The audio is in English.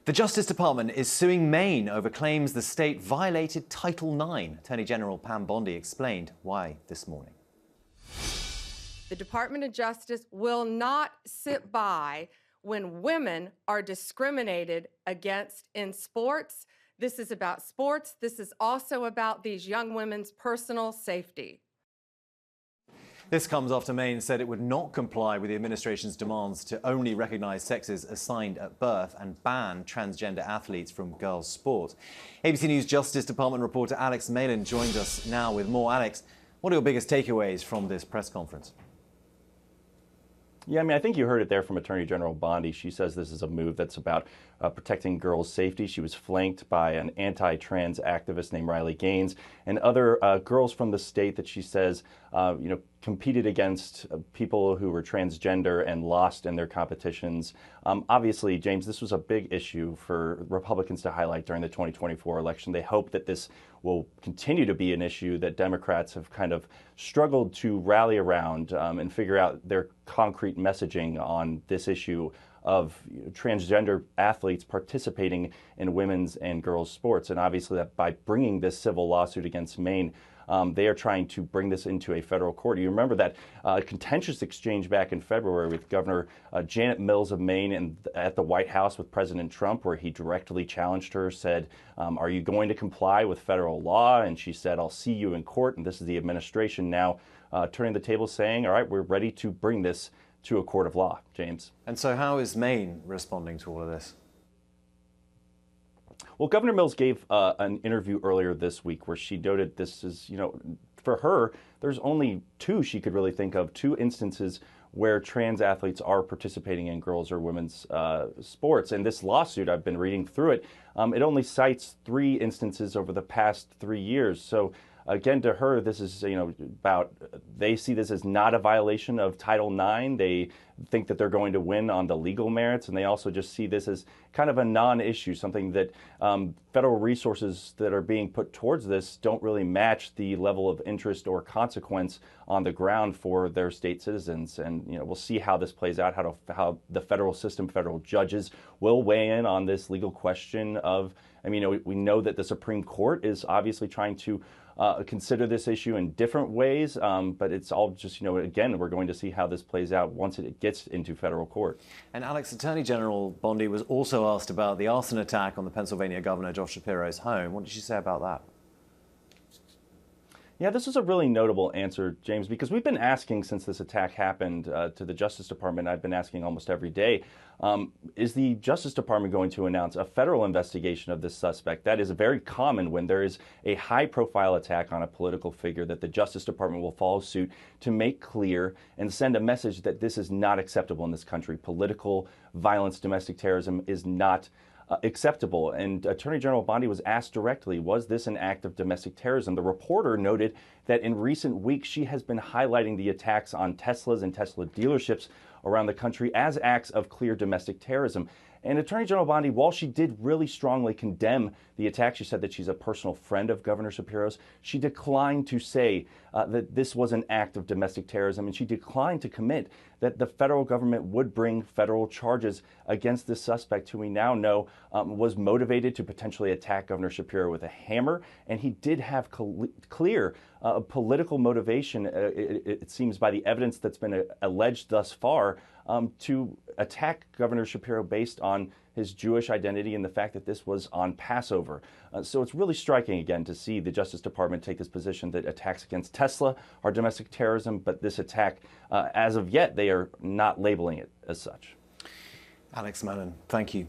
The Justice Department is suing Maine over claims the state violated Title IX. Attorney General Pam Bondi explained why this morning. The Department of Justice will not sit by when women are discriminated against in sports. This is about sports. This is also about these young women's personal safety. This comes after Maine said it would not comply with the administration's demands to only recognize sexes assigned at birth and ban transgender athletes from girls' sport. ABC News Justice Department reporter Alex Malin joins us now with more. Alex, what are your biggest takeaways from this press conference? Yeah, I think you heard it there from Attorney General Bondi. She says this is a move that's about protecting girls' safety. She was flanked by an anti-trans activist named Riley Gaines and other girls from the state that she says, competed against people who were transgender and lost in their competitions. Obviously, James, this was a big issue for Republicans to highlight during the 2024 election. They hope that this will continue to be an issue that Democrats have kind of struggled to rally around and figure out their concrete messaging on this issue of transgender athletes participating in women's and girls' sports. And obviously that by bringing this civil lawsuit against Maine, they are trying to bring this into a federal court. You remember that contentious exchange back in February with Governor Janet Mills of Maine and at the White House with President Trump, where he directly challenged her, said, are you going to comply with federal law? And she said, I'll see you in court. And this is the administration now turning the table saying, all right, we're ready to bring this to a court of law. James. And so how is Maine responding to all of this? Well, Governor Mills gave an interview earlier this week where she noted this is, for her, there's only two she could really think of, two instances where trans athletes are participating in girls' or women's sports. And this lawsuit, I've been reading through it, it only cites 3 instances over the past 3 years. So again, to her, this is, they see this as not a violation of Title IX. They think that they're going to win on the legal merits, and they also just see this as kind of a non-issue, something that federal resources that are being put towards this don't really match the level of interest or consequence on the ground for their state citizens. And, we'll see how this plays out, how the federal system, federal judges will weigh in on this legal question of, we know that the Supreme Court is obviously trying to consider this issue in different ways, but it's all just, again, we're going to see how this plays out once it gets into federal court. And Alex, Attorney General Bondi was also asked about the arson attack on the Pennsylvania Governor Josh Shapiro's home. What did she say about that? Yeah, this is a really notable answer, James, because we've been asking since this attack happened to the Justice Department. I've been asking almost every day, is the Justice Department going to announce a federal investigation of this suspect? That is very common when there is a high-profile attack on a political figure, that the Justice Department will follow suit to make clear and send a message that this is not acceptable in this country. Political violence, domestic terrorism is not acceptable. And Attorney General Bondi was asked directly, was this an act of domestic terrorism? The reporter noted that in recent weeks, she has been highlighting the attacks on Teslas and Tesla dealerships around the country as acts of clear domestic terrorism. And Attorney General Bondi, while she did really strongly condemn the attack, she said that she's a personal friend of Governor Shapiro's, she declined to say that this was an act of domestic terrorism, and she declined to commit that the federal government would bring federal charges against this suspect, who we now know was motivated to potentially attack Governor Shapiro with a hammer, and he did have clear political motivation, it seems, by the evidence that's been alleged thus far, to attack Governor Shapiro based on his Jewish identity and the fact that this was on Passover. So it's really striking, again, to see the Justice Department take this position that attacks against Tesla are domestic terrorism, but this attack, as of yet, they are not labeling it as such. Alex Malin, thank you.